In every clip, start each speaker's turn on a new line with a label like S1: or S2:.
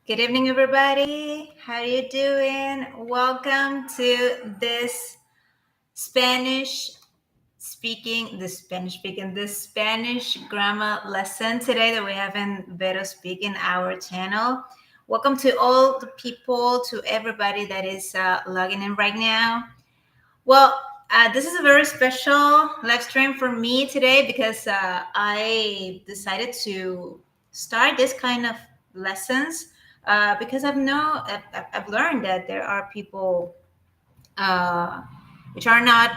S1: Good evening, everybody. How are you doing? Welcome to this Spanish this Spanish grammar lesson today that we have in Vero Speak in our channel. Welcome to all the people, to everybody that is logging in right now. Well, this is a very special live stream for me today because I decided to start this kind of lessons because I've learned that there are people uh, which are not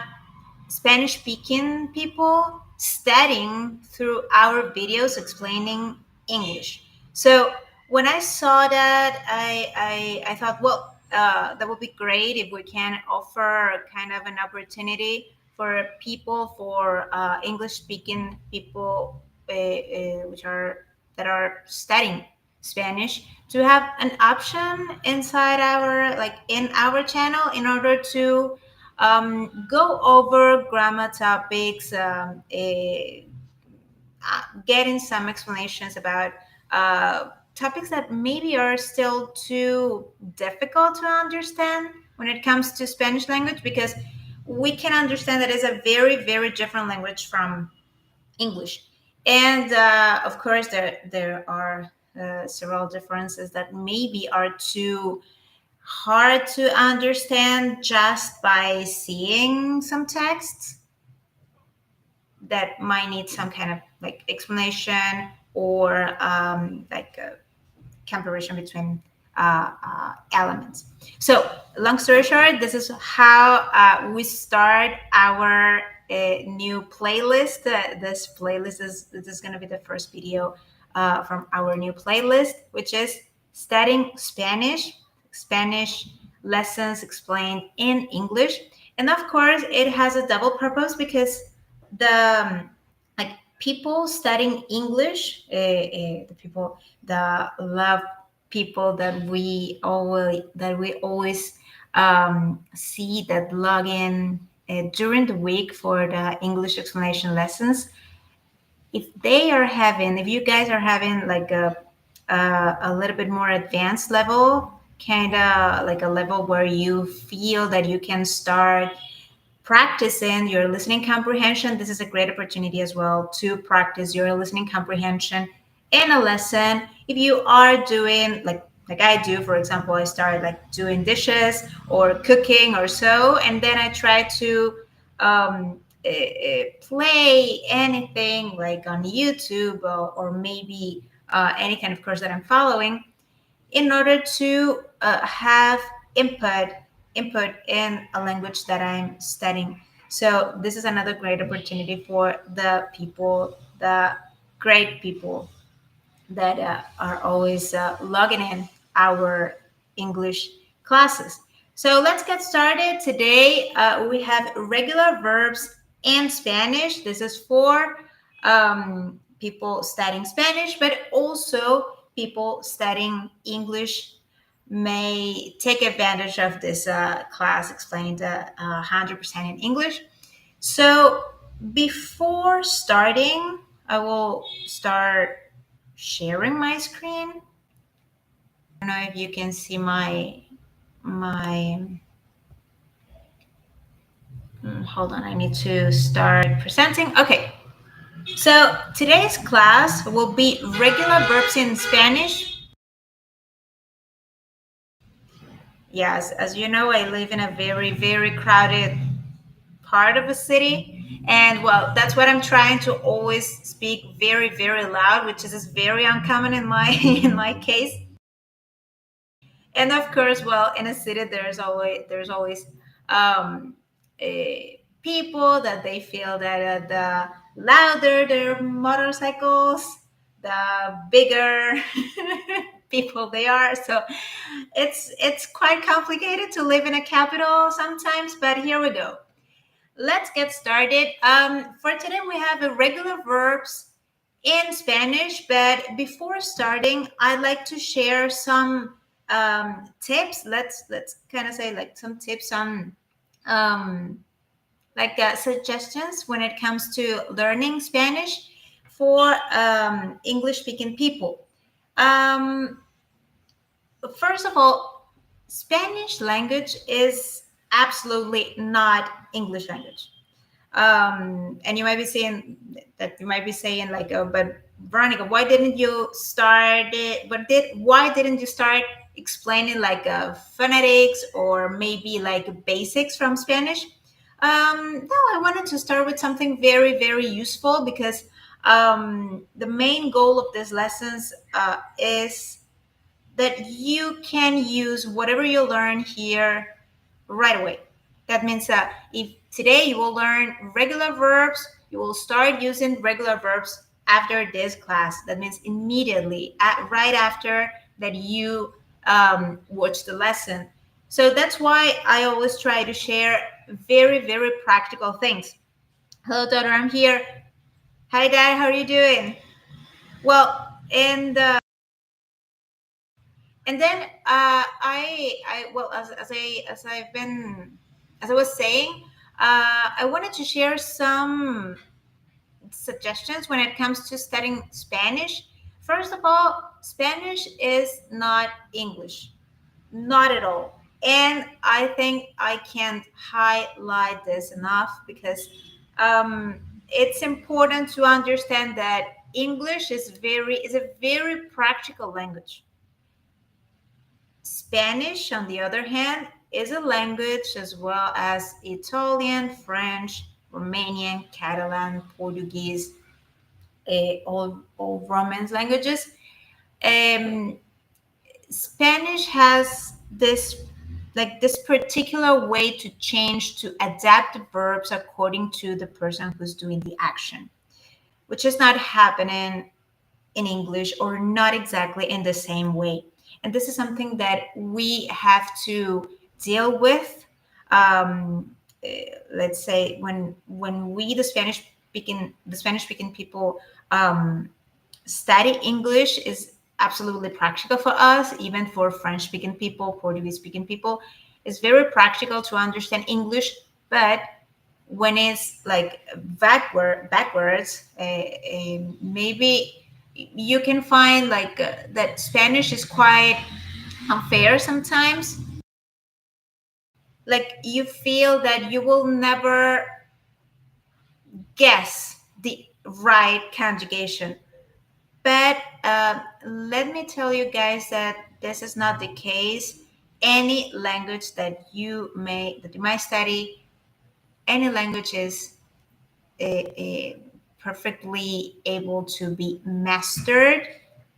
S1: Spanish speaking people studying through our videos explaining English. So when I saw that, I thought, well, that would be great if we can offer kind of an opportunity for people, for English speaking people, which are that are studying Spanish, to have an option inside our in our channel in order to go over grammar topics, getting some explanations about topics that maybe are still too difficult to understand when it comes to Spanish language, because we can understand that it's a very, very different language from English. And of course, there are several differences that maybe are too hard to understand just by seeing some texts that might need some kind of explanation or like a comparison between elements. So, long story short, this is how we start our new playlist. This playlist is going to be the first video from our new playlist, which is studying Spanish lessons explained in English. And of course, it has a double purpose because the like people studying English, the people that love people that we always see that log in during the week for the English explanation lessons. If you guys are having like a little bit more advanced level, kind of like a level where you feel that you can start practicing your listening comprehension, this is a great opportunity as well to practice your listening comprehension in a lesson. If you are doing like I do, for example, I start like doing dishes or cooking or so, and then I try to play anything like on YouTube or maybe any kind of course that I'm following in order to have input in a language that I'm studying. So this is another great opportunity for the people, the great people that are always logging in our English classes. So let's get started. Today we have regular verbs in Spanish. This is for people studying Spanish, but also people studying English may take advantage of this class explained 100% in English. So before starting, I will start sharing my screen. I don't know if you can see my hold on, I need to start presenting. Okay. So today's class will be regular verbs in Spanish. Yes, as you know, I live in a very, very crowded part of a city. And well, that's what I'm trying to always speak very, very loud, which is very uncommon in my in my case. And of course, well, in a city, there's always people that they feel that the louder their motorcycles, the bigger people they are. So it's quite complicated to live in a capital sometimes. But here we go. Let's get started. For today, we have irregular verbs in Spanish, but before starting, I'd like to share some tips. Let's kind of say like some tips on um, suggestions when it comes to learning Spanish for English speaking people. Um, First of all, Spanish language is absolutely not English language. And you might be saying that you might be saying like, oh, but Veronica, why didn't you start it? But why didn't you start explaining like phonetics or maybe like basics from Spanish? No, I wanted to start with something very, very useful because the main goal of these lessons is that you can use whatever you learn here right away. That means that if today you will learn regular verbs, you will start using regular verbs after this class. That means immediately, right after that you watch the lesson. So that's why I always try to share very, very practical things. Hello, daughter, I'm here. Hi, dad, how are you doing? Well, and then I well as I was saying, I wanted to share some suggestions when it comes to studying Spanish. First of all, Spanish is not English, not at all. And I think I can't highlight this enough because it's important to understand that English is a very practical language. Spanish, on the other hand, is a language as well as Italian, French, Romanian, Catalan, Portuguese, all Romance languages. Um, Spanish has this particular way to change to adapt the verbs according to the person who's doing the action, which is not happening in English or not exactly in the same way. And this is something that we have to deal with. Let's say when we the Spanish speaking people study English is absolutely practical for us, even for French speaking people, Portuguese speaking people. It's very practical to understand English, but when it's like backwards, maybe you can find like that Spanish is quite unfair sometimes. Like you feel that you will never guess the right conjugation. But let me tell you guys that this is not the case. Any language that you might study, any language is perfectly able to be mastered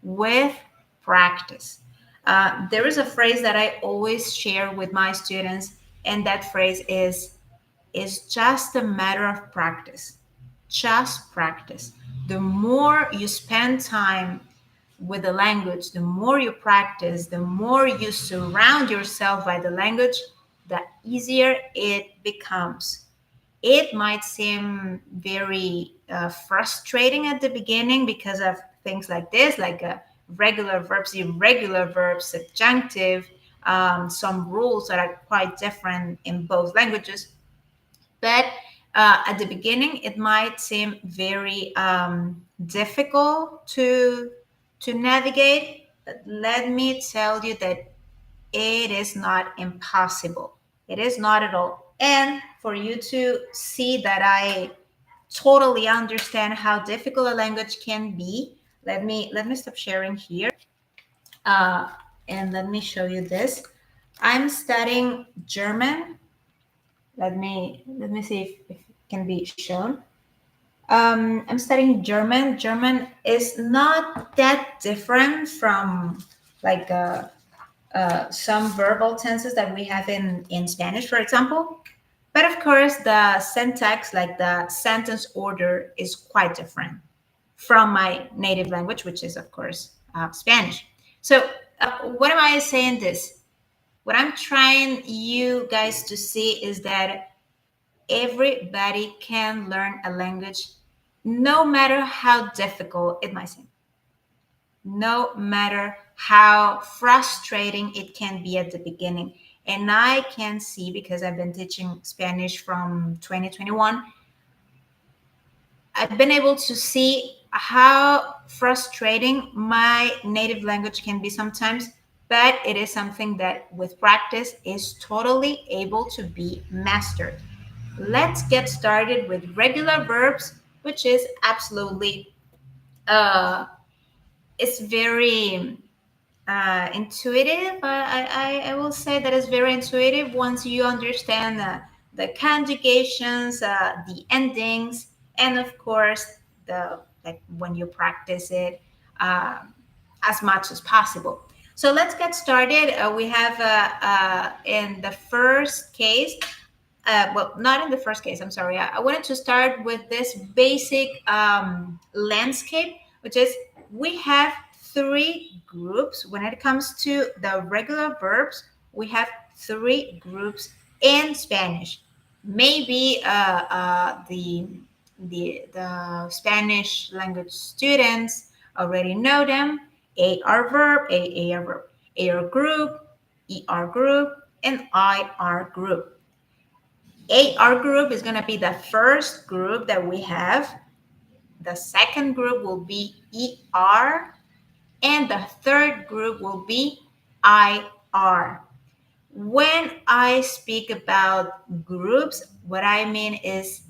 S1: with practice. There is a phrase that I always share with my students, and that phrase is just a matter of practice. Just practice. The more you spend time with the language, the more you practice, the more you surround yourself by the language, the easier it becomes. It might seem very frustrating at the beginning because of things like this, like regular verbs, irregular verbs, subjunctive, some rules that are quite different in both languages. But at the beginning, it might seem very difficult to navigate. But let me tell you that it is not impossible. It is not at all. And for you to see that I totally understand how difficult a language can be, let me stop sharing here. Uh, and let me show you this. I'm studying German. Let me see if it can be shown. I'm studying German. German is not that different from like some verbal tenses that we have in Spanish, for example. But of course, the syntax, like the sentence order, is quite different from my native language, which is, of course, Spanish. So, what am I saying this? What I'm trying you guys to see is that everybody can learn a language no matter how difficult it might seem, no matter how frustrating it can be at the beginning. And I can see, because I've been teaching Spanish from 2021, I've been able to see how frustrating my native language can be sometimes. but it is something that with practice is totally able to be mastered. Let's get started with regular verbs, which is absolutely uh, it's very intuitive. I will say that it's very intuitive once you understand the conjugations, the endings, and of course the like when you practice it as much as possible. So let's get started. We have in the first case, well, not in the first case, I'm sorry. I wanted to start with this basic landscape, which is we have three groups. When it comes to the regular verbs, we have three groups in Spanish. Maybe the Spanish language students already know them. AR verb, AR verb, AR group, ER group, and IR group. AR group is going to be the first group that we have. The second group will be ER, and the third group will be IR. When I speak about groups, what I mean is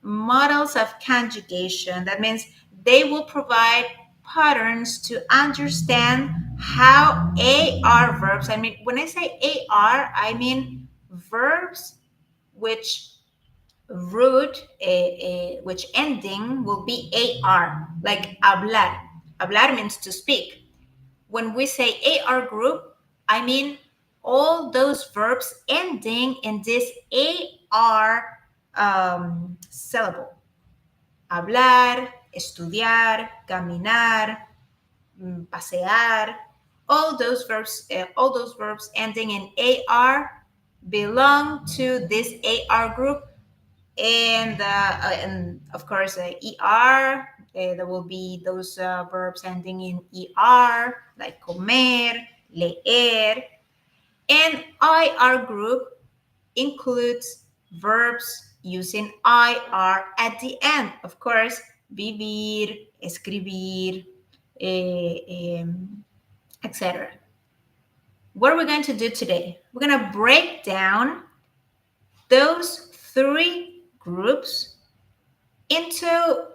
S1: models of conjugation. That means they will provide patterns to understand how AR verbs, I mean, when I say AR, I mean verbs which which ending will be AR, like hablar. Hablar means to speak. When we say AR group, I mean all those verbs ending in this AR syllable. Hablar, estudiar, caminar, pasear, all those verbs ending in AR belong to this AR group, and of course er there will be those verbs ending in er like comer, leer, and ir group includes verbs using ir at the end, of course, vivir, escribir, etc. What are we going to do today? We're going to break down those three groups into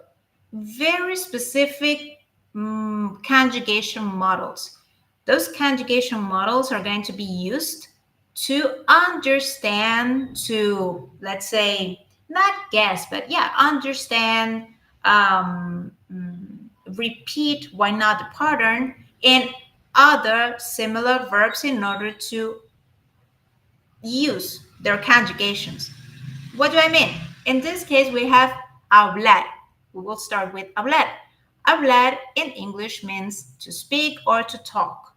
S1: very specific conjugation models. Those conjugation models are going to be used to understand, to, let's say, not guess, but yeah, understand, repeat, why not the pattern in other similar verbs in order to use their conjugations. What do I mean? In this case, we have hablar. We will start with hablar. Hablar in English means to speak or to talk.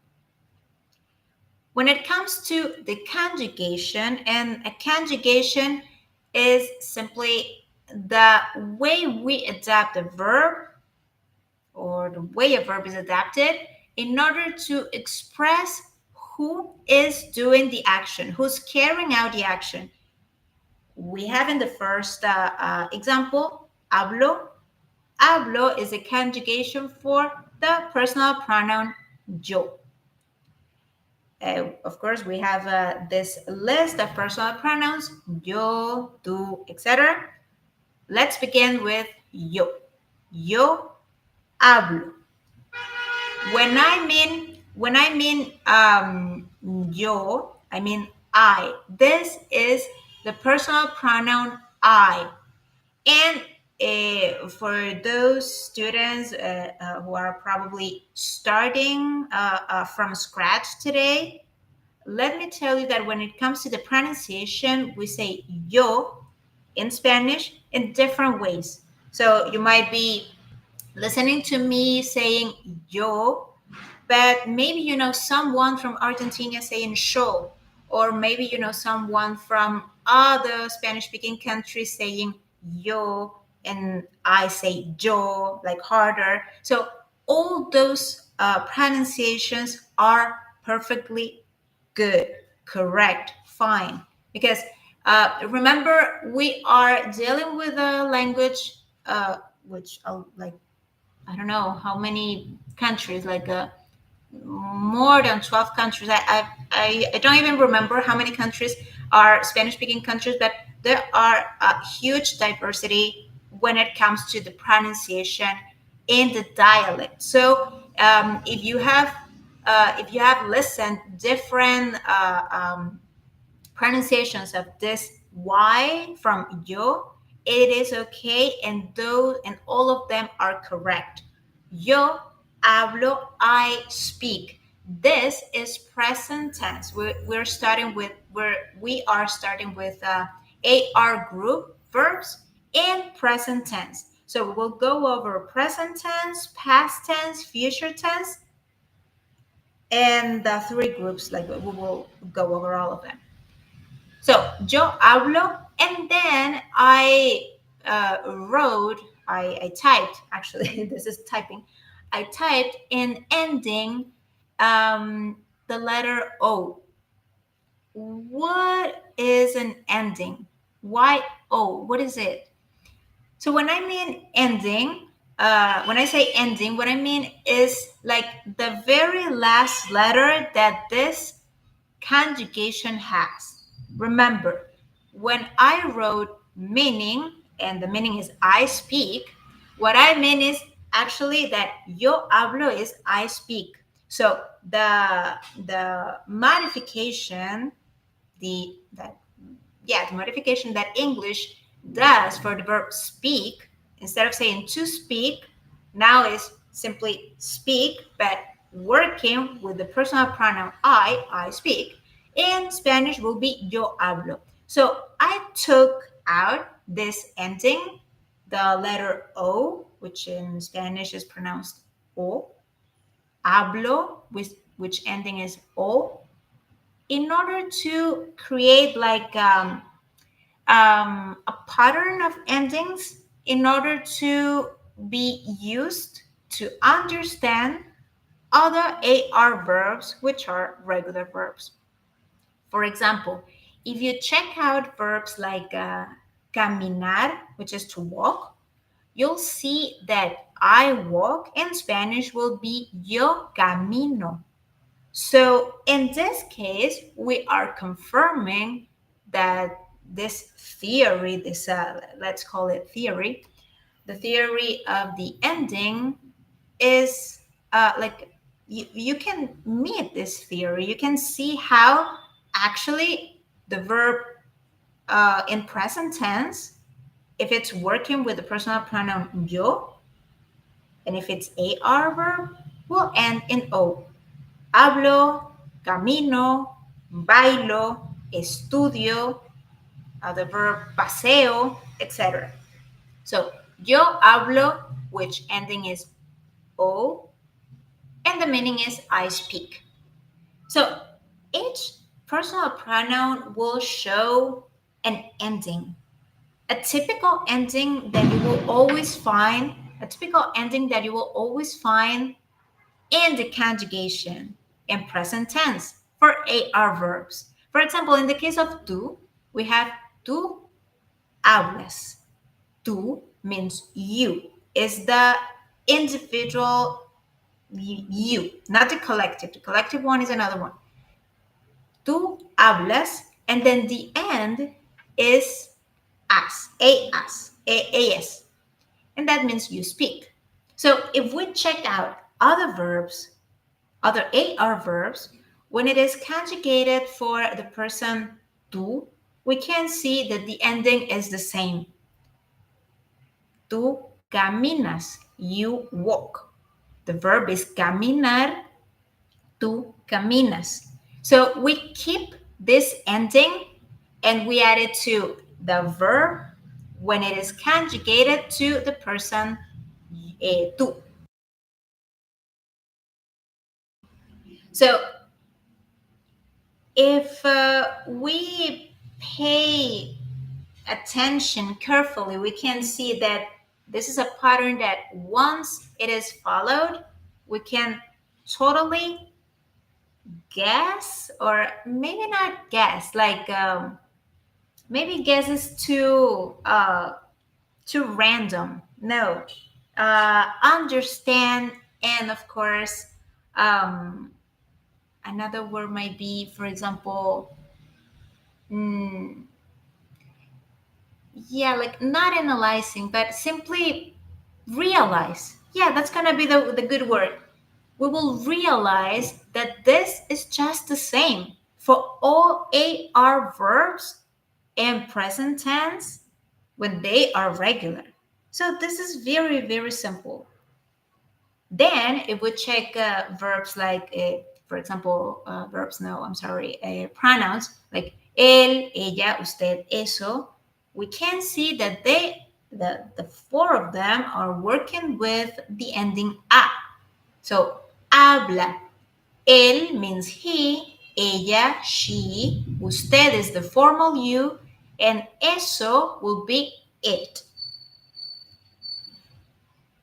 S1: When it comes to the conjugation, and a conjugation is simply the way we adapt a verb, or the way a verb is adapted in order to express who is doing the action, who's carrying out the action. We have in the first example, hablo. Hablo is a conjugation for the personal pronoun yo. Of course, we have this list of personal pronouns, yo, tú, etc. Let's begin with yo. Yo hablo. When I mean yo, I mean I. This is the personal pronoun I. And for those students who are probably starting from scratch today, let me tell you that when it comes to the pronunciation, we say yo in Spanish in different ways. So you might be listening to me saying yo, but maybe you know someone from Argentina saying show, or maybe you know someone from other Spanish speaking countries saying yo, and I say yo, like harder. So all those pronunciations are perfectly good, correct, fine, because remember, we are dealing with a language which like I don't know how many countries, like more than 12 countries. I don't even remember how many countries are Spanish speaking countries, but there are a huge diversity when it comes to the pronunciation in the dialect. So if you have listened different pronunciations of this Y from yo, it is okay, and those and all of them are correct. Yo hablo, I speak. This is present tense. We're starting with we are starting with AR group verbs in present tense. So we will go over present tense, past tense, future tense, and the three groups. Like we will go over all of them. So yo hablo, and then I typed, actually, this is typing. I typed in ending the letter O. What is an ending? Why O? What is it? So when I mean ending, when I say ending, what I mean is like the very last letter that this conjugation has. Remember, when I wrote meaning, and the meaning is I speak, what I mean is actually that yo hablo is I speak. So the modification, the yeah, the modification that English does for the verb speak, instead of saying to speak, now is simply speak, but working with the personal pronoun I speak. In Spanish will be yo hablo. So I took out this ending, the letter O, which in Spanish is pronounced O, hablo, which ending is O, in order to create like a pattern of endings in order to be used to understand other AR verbs, which are regular verbs. For example, if you check out verbs like caminar, which is to walk, you'll see that I walk in Spanish will be yo camino. So in this case, we are confirming that this theory, this let's call it theory, the theory of the ending is like you can meet this theory. You can see how actually the verb in present tense, if it's working with the personal pronoun yo, and if it's AR verb, will end in O. Hablo, camino, bailo, estudio, the verb paseo, etc. So, yo hablo, which ending is o, and the meaning is I speak. So, each personal pronoun will show an ending. A typical ending that you will always find, a typical ending that you will always find and the conjugation in present tense for AR verbs. For example, in the case of tú, we have tú hablas. Tú means you. Is the individual you, not the collective. The collective one is another one. Tú hablas, and then the end is as, as, and that means you speak. So if we check out other verbs, other AR verbs, when it is conjugated for the person tú, we can see that the ending is the same. Tú caminas, you walk. The verb is caminar, tú caminas. So we keep this ending and we add it to the verb when it is conjugated to the person tú. So if we pay attention carefully, we can see that this is a pattern that once it is followed, we can totally guess, or maybe not guess, like maybe guess is too random. No, understand, and of course Um, Another word might be, for example, mm, yeah, like not analyzing, but simply realize. Yeah, that's gonna be the good word. We will realize that this is just the same for all AR verbs and present tense when they are regular. So this is very, very simple. Then if we check verbs like, for example, verbs, no, I'm sorry, pronouns like él, ella, usted, eso, we can see that the four of them are working with the ending a. So, habla. Él means he, ella, she, usted is the formal you, and eso will be it.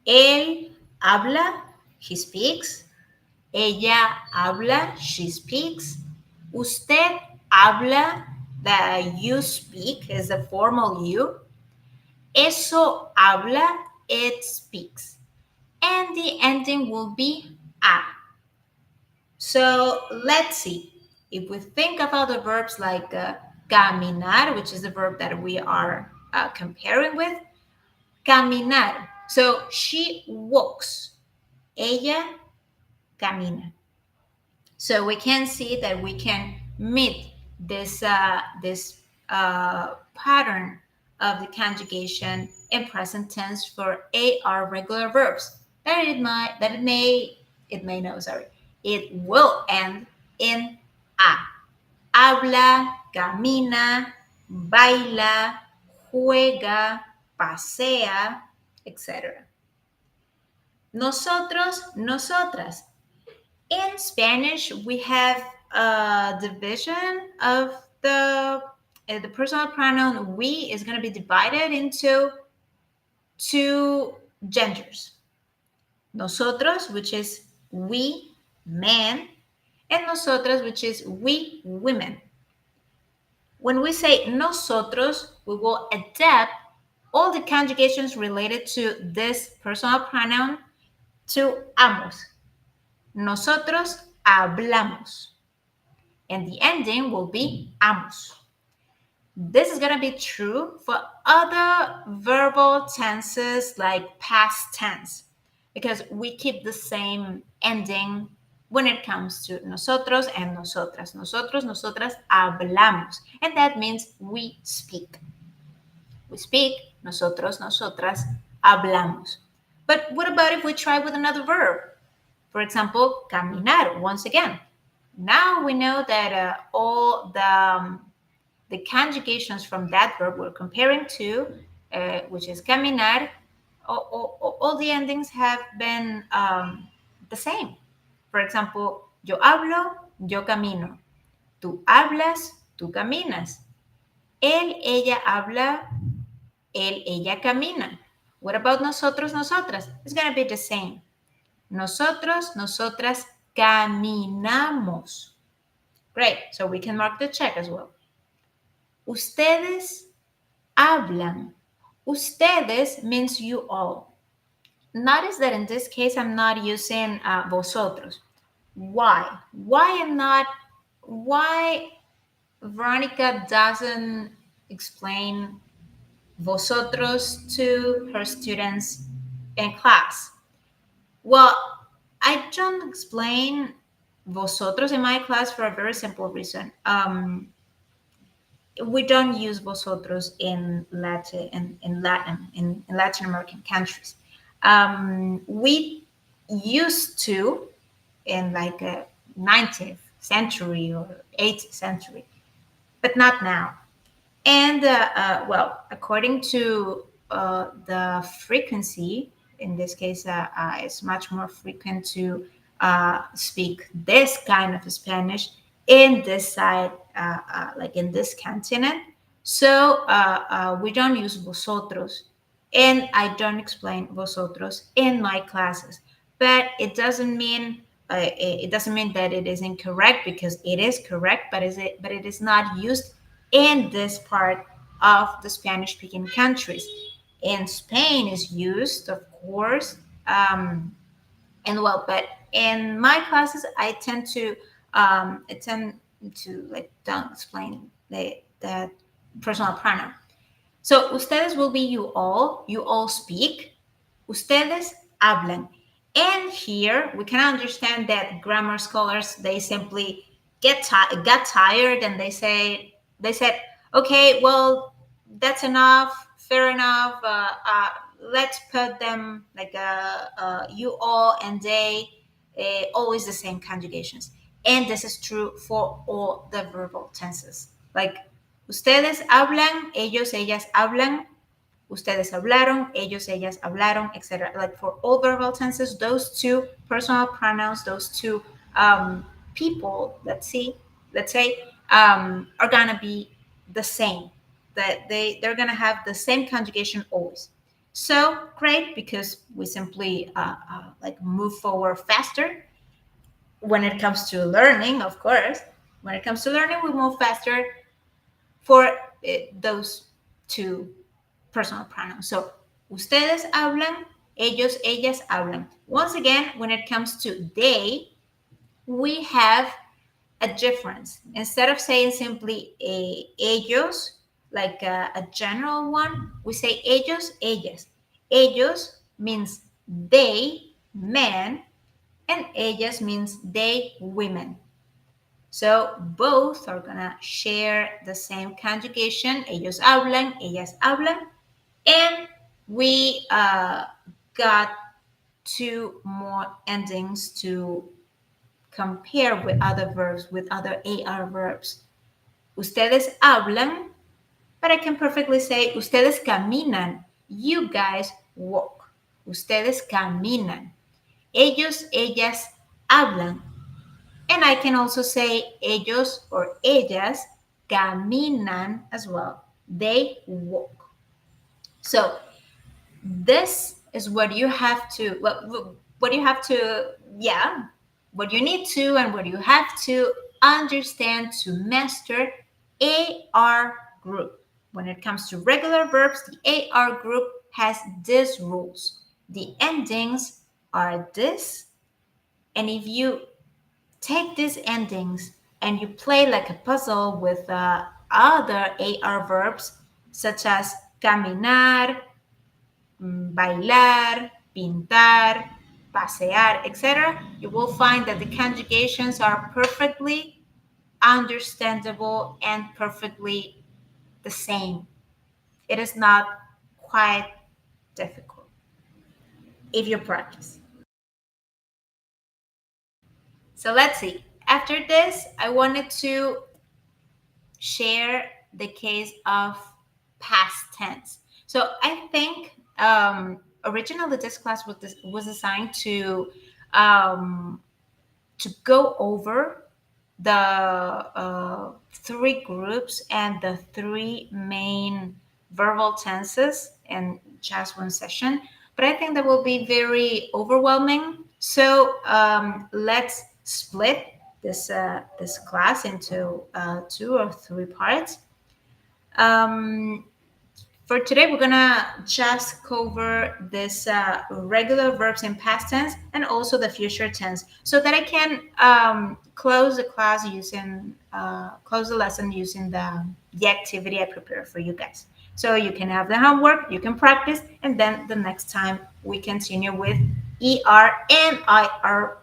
S1: Él habla, he speaks. Ella habla, she speaks. Usted habla, the you speak is the formal you. Eso habla, it speaks. And the ending will be a. So let's see. If we think about the verbs like caminar, which is the verb that we are comparing with, caminar. So she walks. Ella camina. So we can see that we can meet this pattern of the conjugation in present tense for AR regular verbs. That it may no, sorry, it will end in a. Habla, camina, baila, juega, pasea, etc. Nosotros, nosotras. In Spanish, we have a division of the personal pronoun we is going to be divided into two genders. Nosotros, which is we men, and nosotras, which is we women. When we say nosotros, we will adapt all the conjugations related to this personal pronoun to amos. Nosotros hablamos. And the ending will be amos. This is going to be true for other verbal tenses like past tense because we keep the same ending when it comes to nosotros and nosotras. Nosotros, nosotras hablamos. And that means we speak. We speak, nosotros, nosotras hablamos. But what about if we try with another verb? For example, caminar, once again. Now we know that all the conjugations from that verb we're comparing to, which is caminar, all the endings have been the same. For example, yo hablo, yo camino. Tú hablas, tú caminas. Él, ella habla, él, ella camina. What about nosotros, nosotras? It's going to be the same. Nosotros, nosotras caminamos. Great. So we can mark the check as well. Ustedes hablan. Ustedes means you all. Notice that in this case, I'm not using vosotros. Why? Why Veronica doesn't explain vosotros to her students in class? Well, I don't explain vosotros in my class for a very simple reason. We don't use vosotros in Latin American countries. We used to in like a 19th century or 18th century, but not now. And well, according to the frequency, in this case, it's much more frequent to speak this kind of Spanish in this side, like in this continent. So we don't use vosotros, and I don't explain vosotros in my classes. But it doesn't mean that it is incorrect because it is correct, but it is not used in this part of the Spanish speaking countries. In Spain is used, of course, and well, but in my classes, I tend to like don't explain the personal pronoun. So ustedes will be you all speak, ustedes hablan. And here we can understand that grammar scholars, they simply got tired and they said, okay, well, that's enough, fair enough. Let's put them like you all and they, always the same conjugations. And this is true for all the verbal tenses. Like ustedes hablan, ellos, ellas hablan, ustedes hablaron, ellos, ellas hablaron, etc. Like for all verbal tenses, those two personal pronouns, those two people, let's say, are gonna be the same. That they're gonna have the same conjugation always. So great, because we simply like move forward faster when it comes to learning. Of course, when it comes to learning, we move faster for those two personal pronouns. So, ustedes hablan, ellos, ellas hablan. Once again, when it comes to they, we have a difference. Instead of saying simply ellos, like a general one, we say ellos, ellas. Ellos means they, men, and ellas means they, women. So both are gonna share the same conjugation. Ellos hablan, ellas hablan, and we got two more endings to compare with other verbs, with other AR verbs. Ustedes hablan, but I can perfectly say ustedes caminan. You guys walk. Ustedes caminan. Ellos, ellas hablan. And I can also say ellos or ellas caminan as well. They walk. So this is what you have to what you have to yeah what you need to and what you have to understand to master AR group. When it comes to regular verbs, the AR group has these rules. The endings are this, and if you take these endings and you play like a puzzle with other AR verbs such as caminar, bailar, pintar, pasear, etc., you will find that the conjugations are perfectly understandable and perfectly the same. It is not quite difficult if you practice. So let's see. After this, I wanted to share the case of past tense. So I think originally this class was assigned um, to go over the three groups and the three main verbal tenses in just one session. But I think that will be very overwhelming. So let's split this class into two or three parts. Um, for today, we're gonna just cover this regular verbs in past tense and also the future tense, so that I can close the class using close the lesson using the activity I prepared for you guys. So you can have the homework, you can practice, and then the next time we continue with ER and IR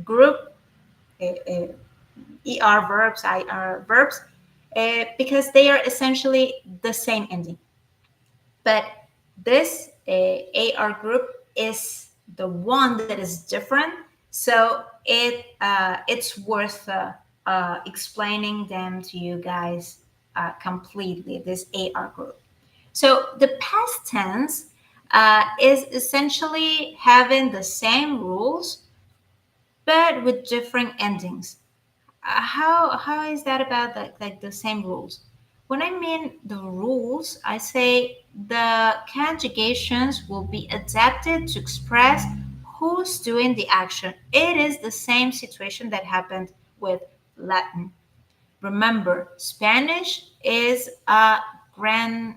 S1: group, ER verbs, IR verbs, because they are essentially the same ending. But this AR group is the one that is different, so it's worth explaining them to you guys completely. This AR group. So the past tense is essentially having the same rules but with different endings. How is that about like the same rules? When I mean the rules, I say the conjugations will be adapted to express who's doing the action. It is the same situation that happened with Latin. Remember, Spanish is a grandchild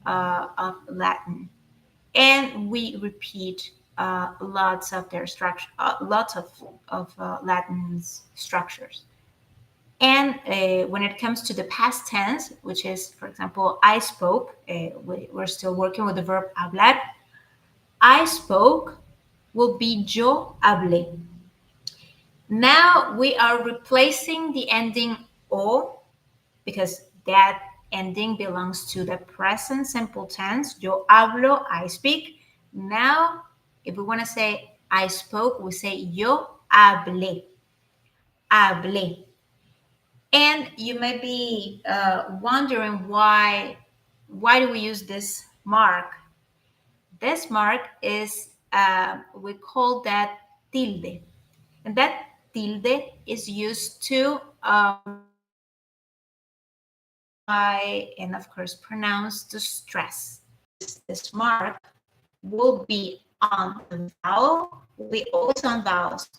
S1: of Latin, and we repeat lots of their structure, lots of Latin structures. And when it comes to the past tense, which is, for example, I spoke, we're still working with the verb hablar. I spoke will be yo hablé. Now we are replacing the ending o because that ending belongs to the present simple tense. Yo hablo, I speak. Now, if we want to say I spoke, we say yo hablé. Hablé. And you may be wondering why do we use this mark? This mark is we call that tilde, and that tilde is used to identify and of course pronounce the stress. This mark will be on the vowel, will be always on vowels,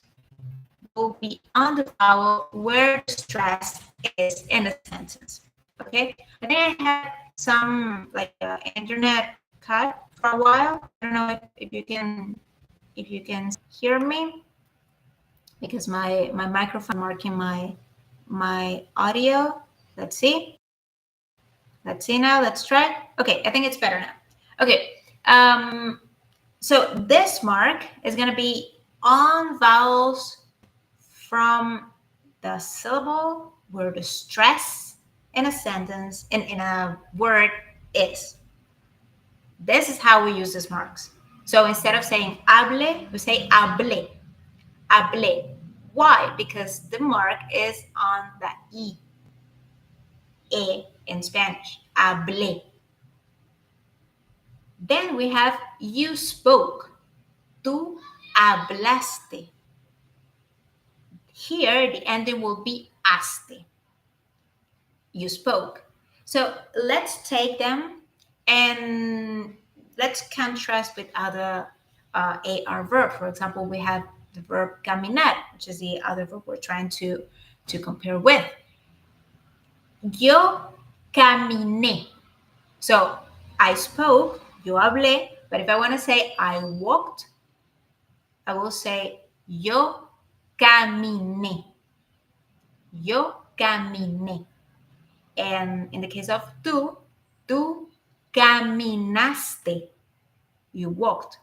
S1: will be on the vowel where the stress is in a sentence. Okay, I think I had some like internet cut for a while. I don't know if you can hear me because my microphone marking my audio. Let's see. Let's see now. Let's try. Okay, I think it's better now. Okay. So this mark is going to be on vowels from the syllable where the stress in a sentence and in a word is. This is how we use these marks. So instead of saying hable, we say hablé. Hablé. Why? Because the mark is on the e in Spanish. Hablé. Then we have you spoke. Tú hablaste. Here, the ending will be aste. You spoke. So let's take them and let's contrast with other AR verb. For example, we have the verb caminar, which is the other verb we're trying to compare with. Yo caminé. So I spoke, yo hablé, but if I want to say I walked, I will say yo caminé. Yo caminé. And in the case of tú caminaste. You walked.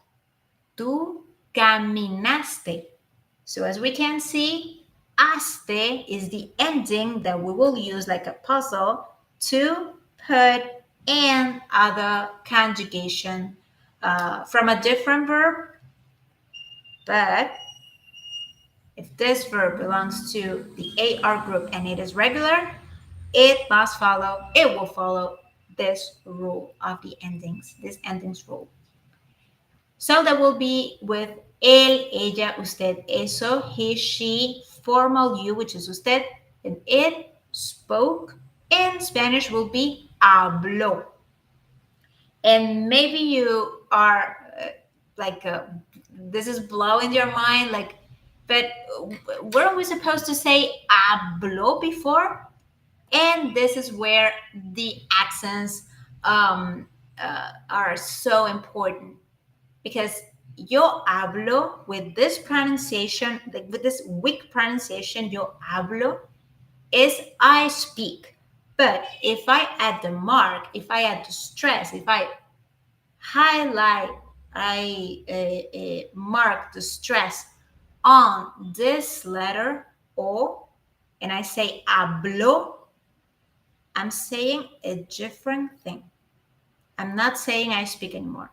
S1: Tú caminaste. So as we can see, aste is the ending that we will use like a puzzle to put in other conjugation from a different verb. But if this verb belongs to the AR group and it is regular, it will follow this rule of the endings, this endings rule. So that will be with él, ella, usted, eso, he, she, formal you, which is usted, and it, spoke. In Spanish will be habló. And maybe you are this is blowing your mind, but weren't we supposed to say habló before? And this is where the accents are so important because yo hablo with this pronunciation, like with this weak pronunciation, yo hablo is I speak. But if I add the mark, if I add the stress, if I highlight, I mark the stress on this letter O, and I say hablo, I'm saying a different thing. I'm not saying I speak anymore.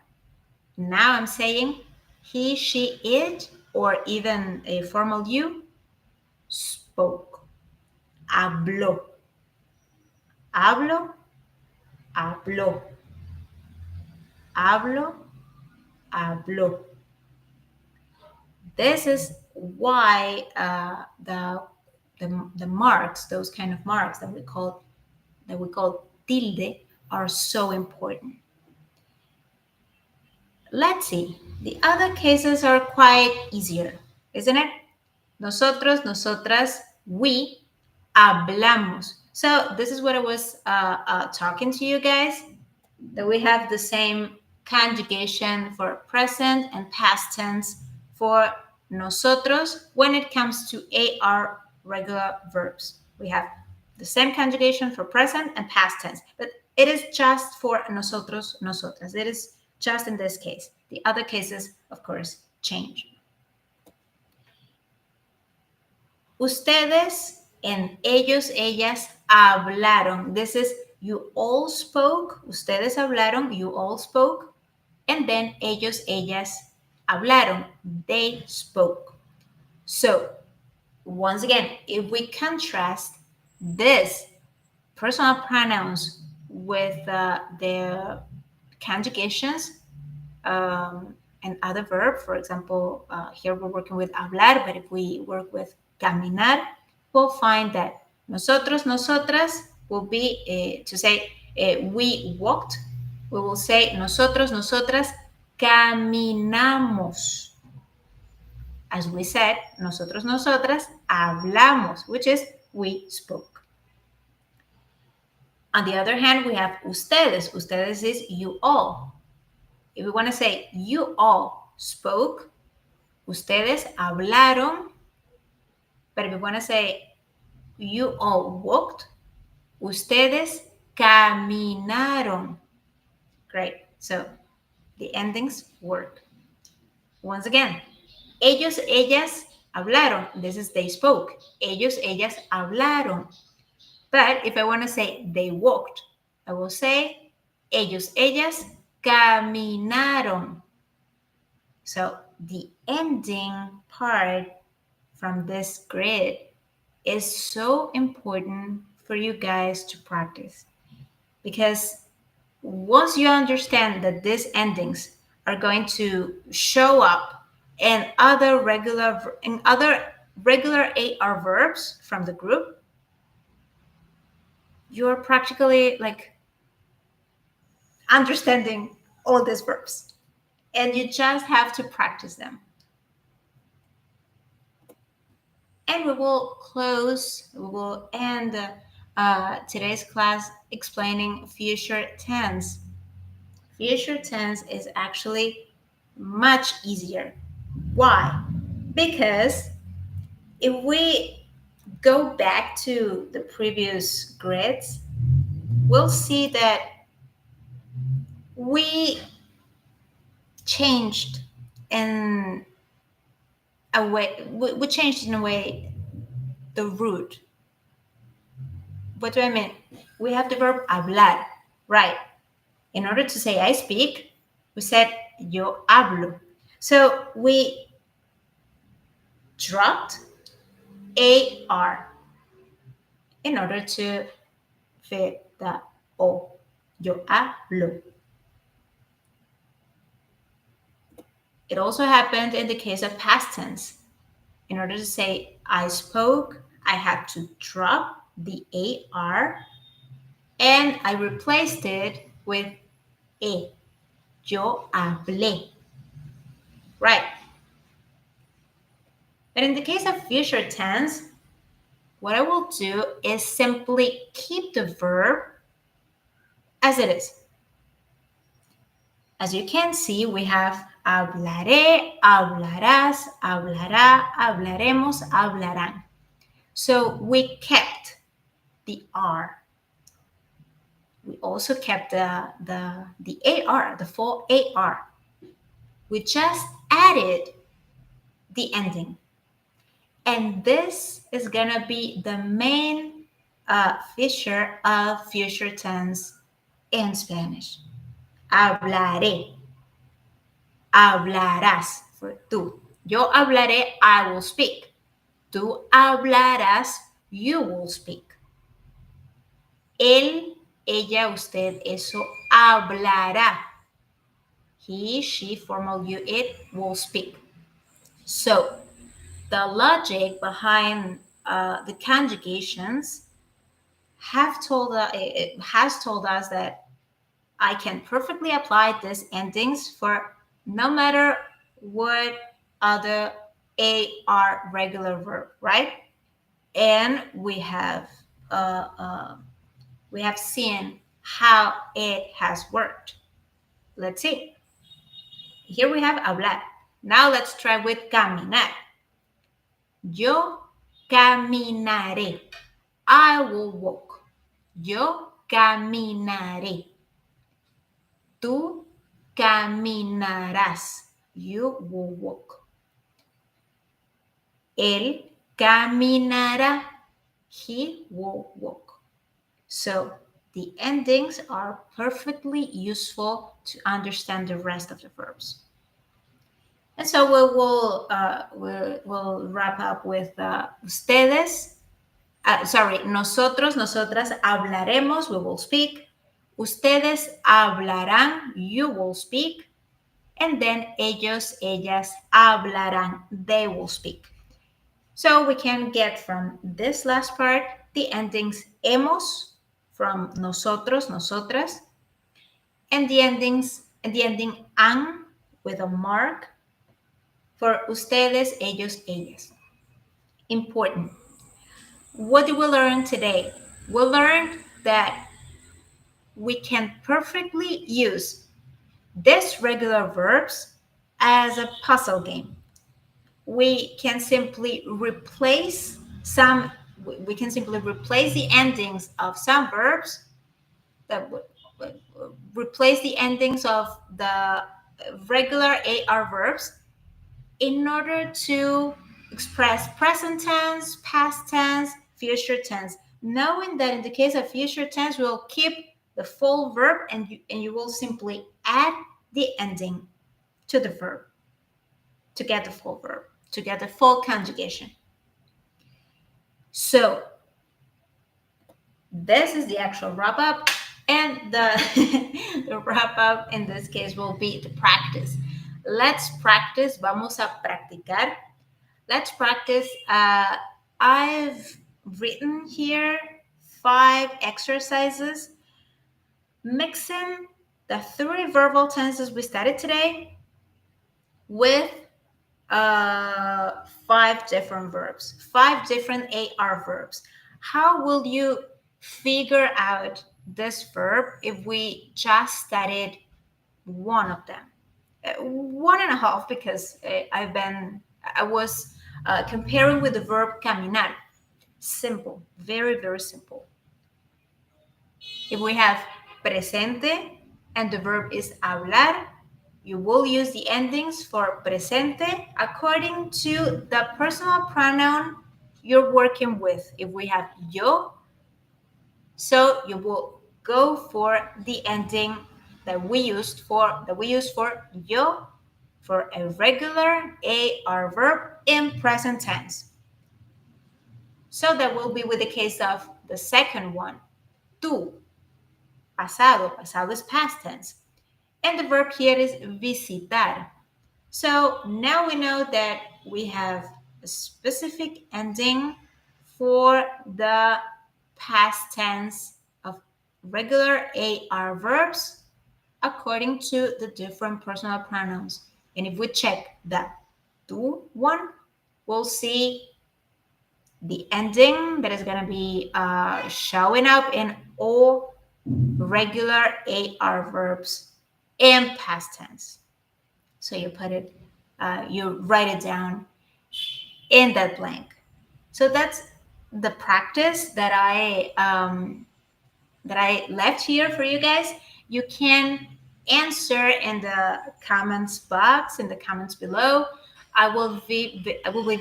S1: Now I'm saying he, she, it, or even a formal you spoke. Habló. Hablo, habló. Hablo, habló. This is why the marks, those kind of marks that we call tilde, are so important. Let's see. The other cases are quite easier, isn't it? Nosotros, nosotras, we hablamos. So this is what I was talking to you guys, that we have the same conjugation for present and past tense for nosotros when it comes to AR regular verbs. We have the same conjugation for present and past tense, but it is just for nosotros, nosotras. It is just in this case. The other cases, of course, change. Ustedes and ellos, ellas hablaron. This is you all spoke. Ustedes hablaron, you all spoke. And then ellos, ellas hablaron. They spoke. So, once again, if we contrast this personal pronouns with the conjugations and other verb, for example, here we're working with hablar, but if we work with caminar, we'll find that nosotros, nosotras will be to say we walked. We will say nosotros, nosotras caminamos. As we said, nosotros, nosotras hablamos, which is we spoke. On the other hand, we have ustedes. Ustedes is you all. If we want to say you all spoke, ustedes hablaron. But if we want to say you all walked, ustedes caminaron. Great. So the endings work. Once again, ellos, ellas hablaron. This is they spoke. Ellos, ellas hablaron. But if I want to say they walked, I will say ellos, ellas caminaron. So the ending part from this grid is so important for you guys to practice, because once you understand that these endings are going to show up in other regular AR verbs from the group, you're practically like understanding all these verbs, and you just have to practice them. And we will end today's class explaining future tense. Future tense is actually much easier. Why? Because if we go back to the previous grids, we'll see that we changed in a way, we changed in a way the root. What do I mean? We have the verb hablar, right? In order to say I speak, we said yo hablo. So we dropped AR in order to fit the O. Yo hablo. It also happened in the case of past tense. In order to say I spoke, I had to drop the AR and I replaced it with E. Yo hablé. Right. But in the case of future tense, what I will do is simply keep the verb as it is. As you can see, we have hablaré, hablarás, hablará, hablaremos, hablarán. So we kept the R. We also kept the AR, the full AR. We just added the ending. And this is gonna be the main feature of future tense in Spanish. Hablaré. Hablarás for tú. Yo hablaré, I will speak. Tú hablarás, you will speak. Él, ella, usted, eso hablará. He, she, formal you, it will speak. So, the logic behind the conjugations has told us that I can perfectly apply these endings for no matter what other AR regular verb, right? And we have seen how it has worked. let's see. Here we have hablar. Now let's try with caminar. Yo caminaré. I will walk. Yo caminaré. Tú caminarás. You will walk. Él caminará. He will walk. So the endings are perfectly useful to understand the rest of the verbs. And so we'll wrap up with ustedes. Nosotros, nosotras hablaremos, we will speak. Ustedes hablarán, you will speak. And then ellos, ellas hablarán, they will speak. So we can get from this last part the endings hemos from nosotros, nosotras, and the ending han with a mark for ustedes, ellos, ellas. Important. What did we learn today? We learned that we can perfectly use these regular verbs as a puzzle game. We can simply replace the endings of some verbs that would replace the endings of the regular AR verbs in order to express present tense, past tense, future tense, knowing that in the case of future tense, we'll keep the full verb and you will simply add the ending to the verb to get the full verb, to get the full conjugation. So this is the actual wrap up, and the wrap up in this case will be the practice. Let's practice. Vamos a practicar. Let's practice. I've written here 5 exercises mixing the 3 verbal tenses we studied today with 5 different verbs, 5 different AR verbs. How will you figure out this verb if we just studied one of them? 1.5, because I was comparing with the verb caminar. Simple, very, very simple. If we have presente and the verb is hablar, you will use the endings for presente according to the personal pronoun you're working with. If we have yo, so you will go for the ending that we used for yo for a regular AR verb in present tense. So that will be with the case of the second one, tú, pasado. Pasado is past tense. And the verb here is visitar. So now we know that we have a specific ending for the past tense of regular AR verbs according to the different personal pronouns. And if we check the tú one, we'll see the ending that is going to be showing up in all regular AR verbs in past tense. So you write it down in that blank. So that's the practice that I left here for you guys. You can answer in the comments box, in the comments below. I will be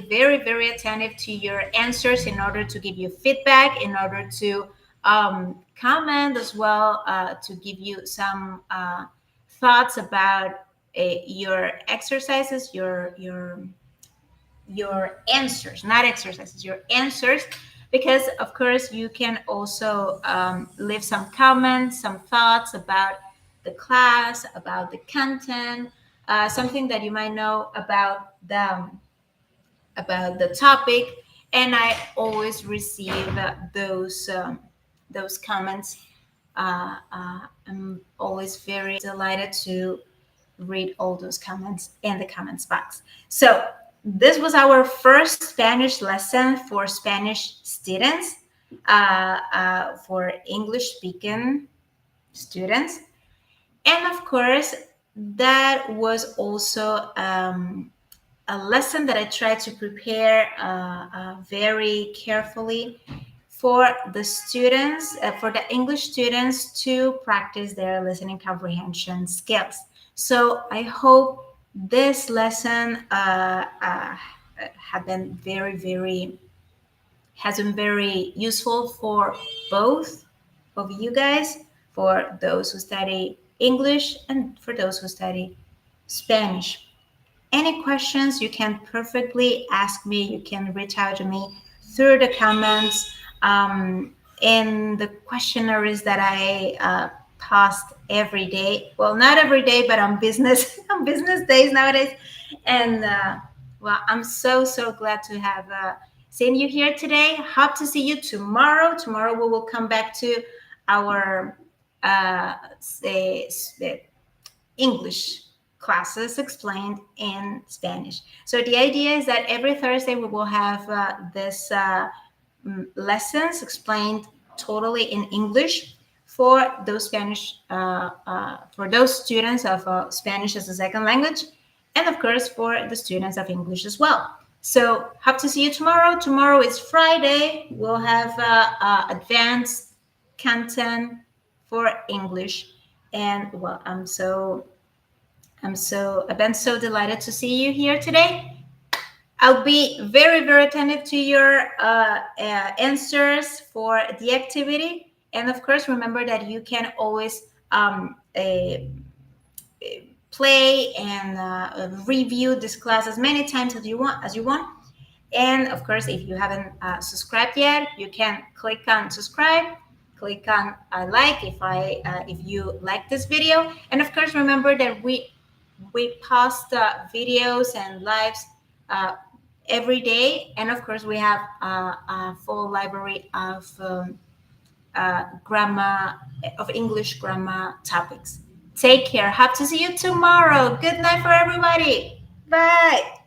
S1: very, very attentive to your answers in order to give you feedback, in order to comment as well, to give you some thoughts about your exercises, your answers, not exercises, your answers, because of course you can also leave some comments, some thoughts about the class, about the content, something that you might know about the topic, and I always receive those comments. I'm always very delighted to read all those comments in the comments box. So this was our first Spanish lesson for Spanish students, for English speaking students. And of course, that was also a lesson that I tried to prepare very carefully for the students, for the English students to practice their listening comprehension skills. So I hope this lesson have been has been very useful for both of you guys, for those who study English and for those who study Spanish. Any questions, you can perfectly ask me. You can reach out to me through the comments, in the questionnaires that I post every day. Well, not every day, but on business on business days nowadays. And well, I'm so glad to have seen you here today. Hope to see you tomorrow. Tomorrow we will come back to our say, English classes explained in Spanish. So the idea is that every Thursday we will have this lessons explained totally in English for those for those students of Spanish as a second language, and of course for the students of English as well. So hope to see you tomorrow. Tomorrow is Friday. We'll have advanced content for English, and well, I've been so delighted to see you here today. I'll be very attentive to your answers for the activity. And of course, remember that you can always play and review this class as many times as you want. And of course, if you haven't subscribed yet, you can click on subscribe, click on like if you like this video. And of course, remember that we post videos and lives uh, every day. And of course, we have a full library of grammar, of English grammar topics. Take care. Hope to see you tomorrow. Good night for everybody. Bye.